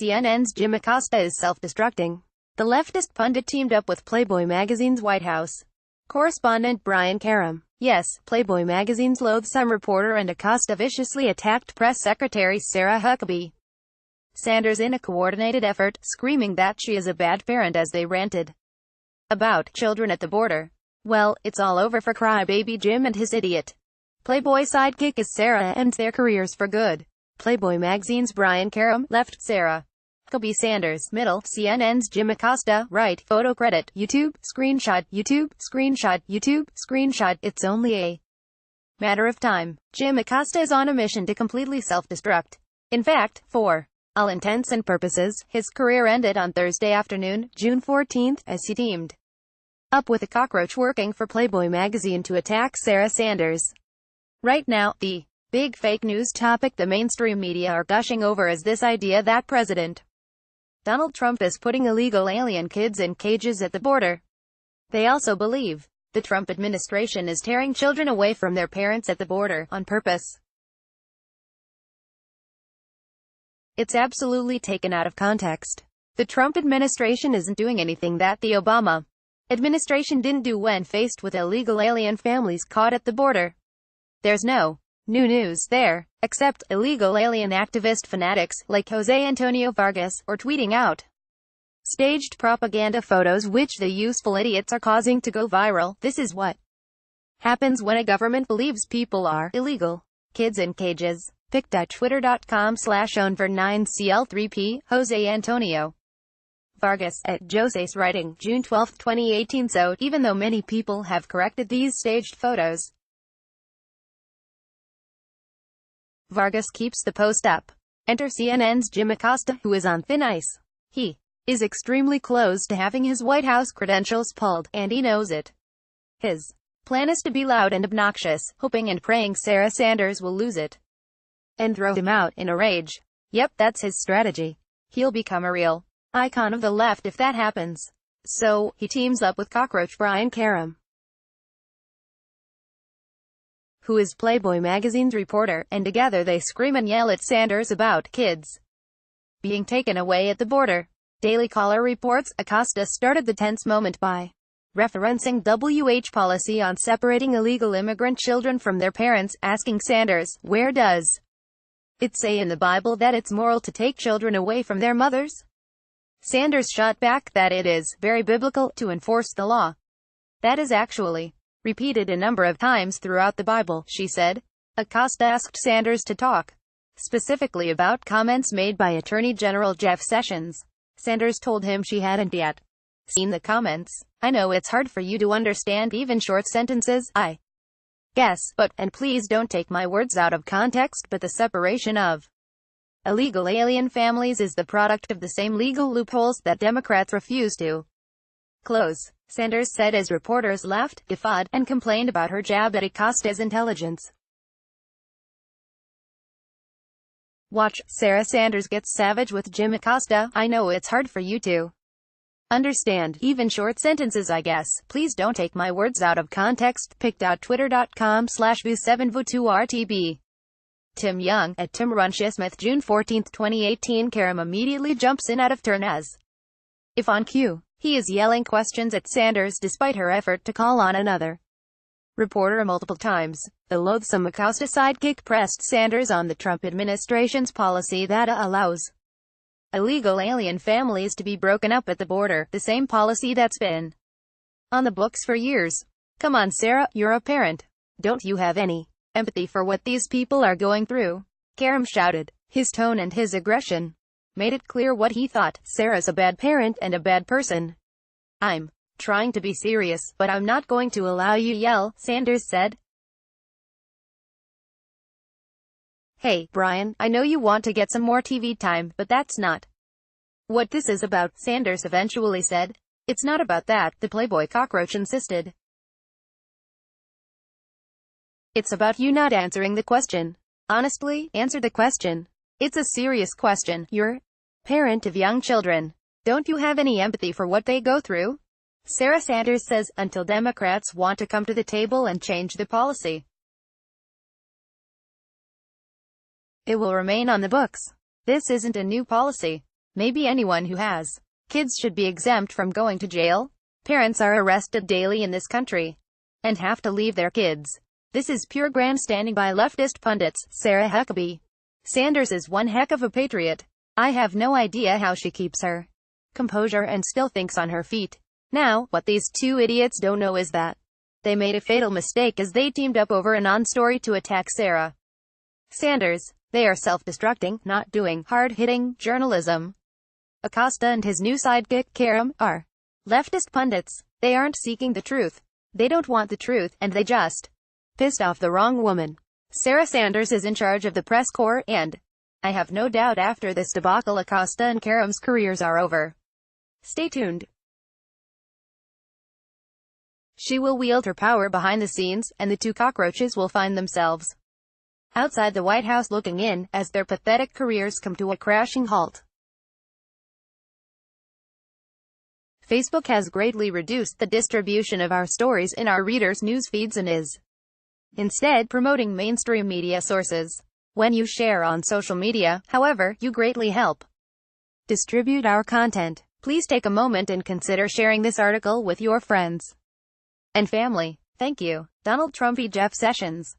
CNN's Jim Acosta is self-destructing. The leftist pundit teamed up with Playboy magazine's White House correspondent Brian Karem. Yes, Playboy magazine's loathsome reporter and Acosta viciously attacked Press Secretary Sarah Huckabee Sanders in a coordinated effort, screaming that she is a bad parent as they ranted about children at the border. Well, it's all over for crybaby Jim and his idiot Playboy sidekick as Sarah ends their careers for good. Playboy magazine's Brian Karem, left, Sarah Huckabee Sanders, middle, CNN's Jim Acosta, right, photo credit, YouTube, screenshot, YouTube, screenshot, YouTube, screenshot. It's only a matter of time. Jim Acosta is on a mission to completely self-destruct. In fact, for all intents and purposes, his career ended on Thursday afternoon, June 14th, as he teamed up with a cockroach working for Playboy magazine to attack Sarah Sanders. Right now, the big fake news topic the mainstream media are gushing over is this idea that President Donald Trump is putting illegal alien kids in cages at the border. They also believe the Trump administration is tearing children away from their parents at the border, on purpose. It's absolutely taken out of context. The Trump administration isn't doing anything that the Obama administration didn't do when faced with illegal alien families caught at the border. There's no new news there, except illegal alien activist fanatics, like Jose Antonio Vargas, or tweeting out staged propaganda photos which the useful idiots are causing to go viral. This is what happens when a government believes people are illegal kids in cages. pic.twitter.com/ownver9cl3p, Jose Antonio Vargas, at Jose's writing, June 12, 2018. So, even though many people have corrected these staged photos, Vargas keeps the post up. Enter CNN's Jim Acosta, who is on thin ice. He is extremely close to having his White House credentials pulled, and he knows it. His plan is to be loud and obnoxious, hoping and praying Sarah Sanders will lose it and throw him out in a rage. Yep, that's his strategy. He'll become a real icon of the left if that happens. So, he teams up with cockroach Brian Karem, who is Playboy magazine's reporter, and together they scream and yell at Sanders about kids being taken away at the border. Daily Caller reports, Acosta started the tense moment by referencing WH policy on separating illegal immigrant children from their parents, asking Sanders, where does it say in the Bible that it's moral to take children away from their mothers? Sanders shot back that it is very biblical to enforce the law. That is actually repeated a number of times throughout the Bible, she said. Acosta asked Sanders to talk specifically about comments made by Attorney General Jeff Sessions. Sanders told him she hadn't yet seen the comments. I know it's hard for you to understand even short sentences, I guess, but, and please don't take my words out of context, but the separation of illegal alien families is the product of the same legal loopholes that Democrats refuse to close, Sanders said as reporters laughed, guffawed, and complained about her jab at Acosta's intelligence. Watch, Sarah Sanders gets savage with Jim Acosta. I know it's hard for you to understand even short sentences, I guess. Please don't take my words out of context. pic.twitter.com/bu7vu2rtb. Tim Young, at Tim Runshismith, June 14, 2018. Karem immediately jumps in out of turn as if on cue. He is yelling questions at Sanders despite her effort to call on another reporter multiple times. The loathsome Acosta sidekick pressed Sanders on the Trump administration's policy that allows illegal alien families to be broken up at the border, the same policy that's been on the books for years. Come on, Sarah, you're a parent. Don't you have any empathy for what these people are going through? Karem shouted. His tone and his aggression made it clear what he thought. Sarah's a bad parent and a bad person. I'm trying to be serious, but I'm not going to allow you yell, Sanders said. Hey, Brian, I know you want to get some more TV time, but that's not what this is about, Sanders eventually said. It's not about that, the Playboy cockroach insisted. It's about you not answering the question. Honestly, answer the question. It's a serious question. You're a parent of young children. Don't you have any empathy for what they go through? Sarah Sanders says, until Democrats want to come to the table and change the policy, it will remain on the books. This isn't a new policy. Maybe anyone who has kids should be exempt from going to jail. Parents are arrested daily in this country and have to leave their kids. This is pure grandstanding by leftist pundits. Sarah Huckabee Sanders is one heck of a patriot. I have no idea how she keeps her composure and still thinks on her feet. Now, what these two idiots don't know is that they made a fatal mistake as they teamed up over a non-story to attack Sarah Sanders. They are self-destructing, not doing hard-hitting journalism. Acosta and his new sidekick Karam are leftist pundits. They aren't seeking the truth. They don't want the truth, and they just pissed off the wrong woman. Sarah Sanders is in charge of the press corps, and I have no doubt after this debacle Acosta and Karam's careers are over. Stay tuned. She will wield her power behind the scenes, and the two cockroaches will find themselves outside the White House looking in, as their pathetic careers come to a crashing halt. Facebook has greatly reduced the distribution of our stories in our readers' news feeds and is instead promoting mainstream media sources. When you share on social media, however, you greatly help distribute our content. Please take a moment and consider sharing this article with your friends and family. Thank you. Donald Trumpy Jeff Sessions.